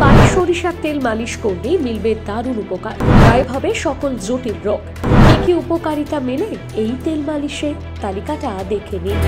পায়ে সরিষার তেল মালিশ করলেই মিলবে দারুণ উপকার, গায়েব হবে সকল জটিল রোগ। কি উপকারিতা মেলে এই তেল মালিশে, তালিকাটা দেখে নিন।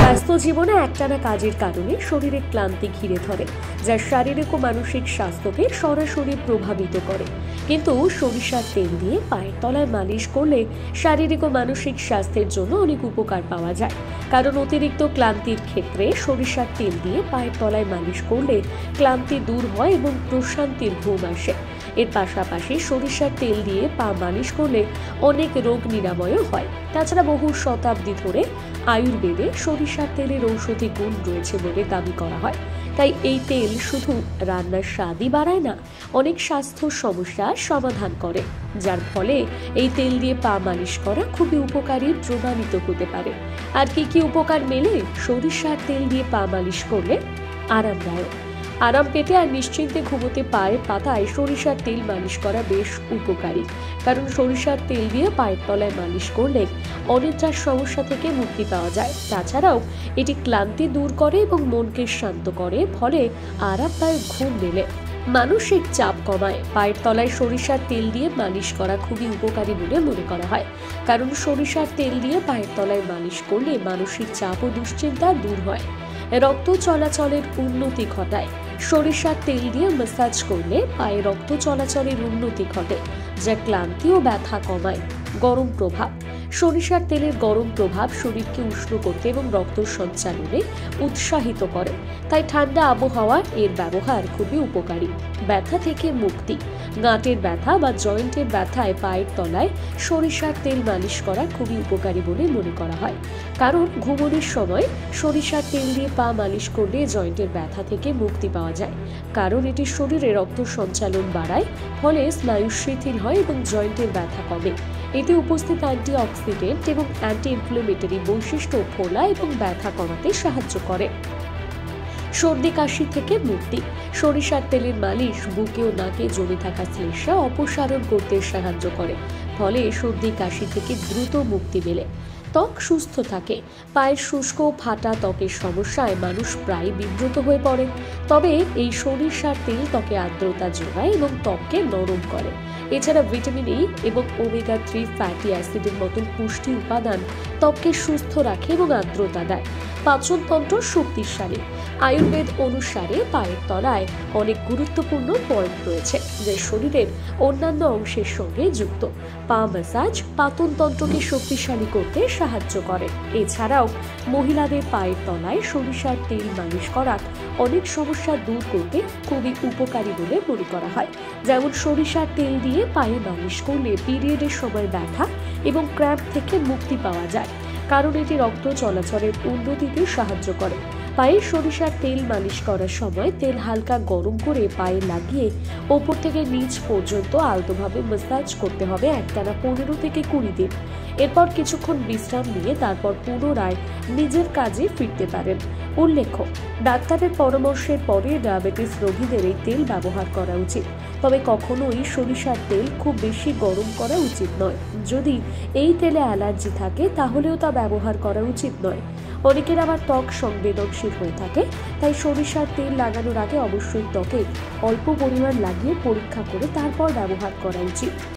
ব্যস্ত জীবনে একটানা কাজের কারণে শরীরে ক্লান্তি ঘিরে ধরে, যা শারীরিক ও মানসিক স্বাস্থ্যকে সরাসরি প্রভাবিত করে। কিন্তু সরিষার তেল দিয়ে পায়ের তলায় মালিশ করলে শারীরিক ও মানসিক স্বাস্থ্যের জন্য অনেক উপকার পাওয়া যায়। কারণ অতিরিক্ত ক্লান্তির ক্ষেত্রে সরিষার তেল দিয়ে পায়ের তলায় মালিশ করলে ক্লান্তি দূর হয় এবং প্রশান্তির ঘুম আসে। এর পাশাপাশি সরিষার তেল দিয়ে পা মালিশ করলে অনেক রোগ নিরাময়ও হয়। তাছাড়া বহু শতাব্দী ধরে আয়ুর্বেদে সরিষার তেলের ঔষধি গুণ রয়েছে বলে দাবি করা হয়। তাই এই তেল শুধু রান্নার স্বাদই বাড়ায় না, অনেক স্বাস্থ্য সমস্যার সমাধান করে, যার ফলে এই তেল দিয়ে পা মালিশ করা খুবই উপকারী প্রমাণিত হতে পারে। আর কি উপকার মেলে সরিষার তেল দিয়ে পা মালিশ করলে? আরামদায়ক, আরাম পেতে আর নিশ্চিন্তে ঘুমোতে পায়ের পাতায় সরিষার তেল মালিশ করা বেশ উপকারী। কারণ সরিষার তেল দিয়ে পায়ের তলায় মালিশ করলে অনিদ্রার সমস্যা থেকে মুক্তি পাওয়া যায়। তাছাড়াও এটি ক্লান্তি দূর করে এবং মনকে শান্ত করে, ফলে আরামদায়ক ঘুম মেলে। মানসিক চাপ কমায় পায়ের তলায় সরিষার তেল দিয়ে মালিশ করা খুবই উপকারী বলে মনে করা হয়। কারণ সরিষার তেল দিয়ে পায়ের তলায় মালিশ করলে মানসিক চাপ ও দুশ্চিন্তা দূর হয়, রক্ত চলাচলের উন্নতি ঘটায়। সরিষার তেল দিয়ে ম্যাসাজ করলে পায়ে রক্ত চলাচলের উন্নতি ঘটে, যা ক্লান্তি ও ব্যথা কমায়। গরম প্রভাব: সরিষার তেলের গরম প্রভাব শরীরকে উষ্ণ করতে এবং রক্ত সঞ্চালনে উৎসাহিত করে, তাই ঠান্ডা আবহাওয়া এর ব্যবহার খুবই উপকারী। ব্যথা থেকে মুক্তি: গাঁটের ব্যথা বা জয়েন্টের ব্যথায় পায়ের তলায় সরিষার তেল মালিশ করা খুবই উপকারী বলে মনে করা হয়। কারণ ঘুমানোর সময় সরিষার তেল দিয়ে পা মালিশ করলে জয়েন্টের ব্যথা থেকে মুক্তি পাওয়া যায়। কারণ এটি শরীরে রক্ত সঞ্চালন বাড়ায়, ফলে স্নায়ু শিথিল হয় এবং জয়েন্টের ব্যথা কমে। এতে উপস্থিত অ্যান্টিঅক্সিডেন্ট এবং অ্যান্টি ইনফ্লেমেটরি বৈশিষ্ট্য ফোলা এবং ব্যথা কমাতে সাহায্য করে। সর্দি কাশি থেকে মুক্তি: সরিষার তেলের মালিশ বুকে ও নাকে জমে থাকা শ্লেষ্মা অপসারণ করতে সাহায্য করে, ফলে সর্দি কাশি থেকে দ্রুত মুক্তি মেলে। ত্বক সুস্থ থাকে: পায়ের শুষ্ক ফাটা ত্বকের সমস্যায় মানুষ প্রায় বিব্রত হয়ে পড়ে, তবে এই সরিষার তেল ত্বকে আর্দ্রতা যোগায় এবং ত্বককে নরম করে। এছাড়া ভিটামিন ই এবং ওমেগা 3 ফ্যাটি অ্যাসিডের মতন পুষ্টি উপাদান ত্বককে সুস্থ রাখে এবং আর্দ্রতা দেয়। পাচনতন্ত্র শক্তিশালী: আয়ুর্বেদ অনুসারে পায়ের তলায় অনেক গুরুত্বপূর্ণ পয়েন্ট রয়েছে, যা শরীরের অন্যান্য অংশের সঙ্গে যুক্ত। পা ম্যাসাজ পাচনতন্ত্রকে শক্তিশালী করতে সাহায্য করে। এছাড়াও মহিলাদের পায়ের তলায় সরিষার তেল মালিশ করা অনেক সমস্যা দূর করতে খুবই উপকারী বলে মনে করা হয়। যেমন সরিষার তেল দিয়ে পায়ে মালিশ করলে পিরিয়ডের সময় ব্যথা এবং ক্র্যাম্প থেকে মুক্তি পাওয়া যায়, কারণ এটি রক্ত চলাচলের উন্নতিতে সাহায্য করে। পায়ে সরিষার তেল মালিশ করার সময় তেল হালকা গরম করে পায়ে লাগিয়ে ওপর থেকে নিচ পর্যন্ত আলতোভাবে ম্যাসাজ করতে হবে একটানা 15 থেকে 20 দিন। এরপর কিছুক্ষণ বিশ্রাম নিয়ে তারপর পুনরায় নিজের কাজে ফিরতে পারেন। উল্লেখ্য, ডাক্তারের পরামর্শের পরে ডায়াবেটিস রোগীদের এই তেল ব্যবহার করা উচিত, তবে কখনোই সরিষার তেল খুব বেশি গরম করা উচিত নয়। যদি এই তেলে অ্যালার্জি থাকে তাহলেও তা ব্যবহার করা উচিত নয়। অনেকের আবার ত্বক সংবেদনশীল হয়ে থাকে, তাই সরিষার তেল লাগানোর আগে অবশ্যই ত্বকে অল্প পরিমাণ লাগিয়ে পরীক্ষা করে তারপর ব্যবহার করা উচিত।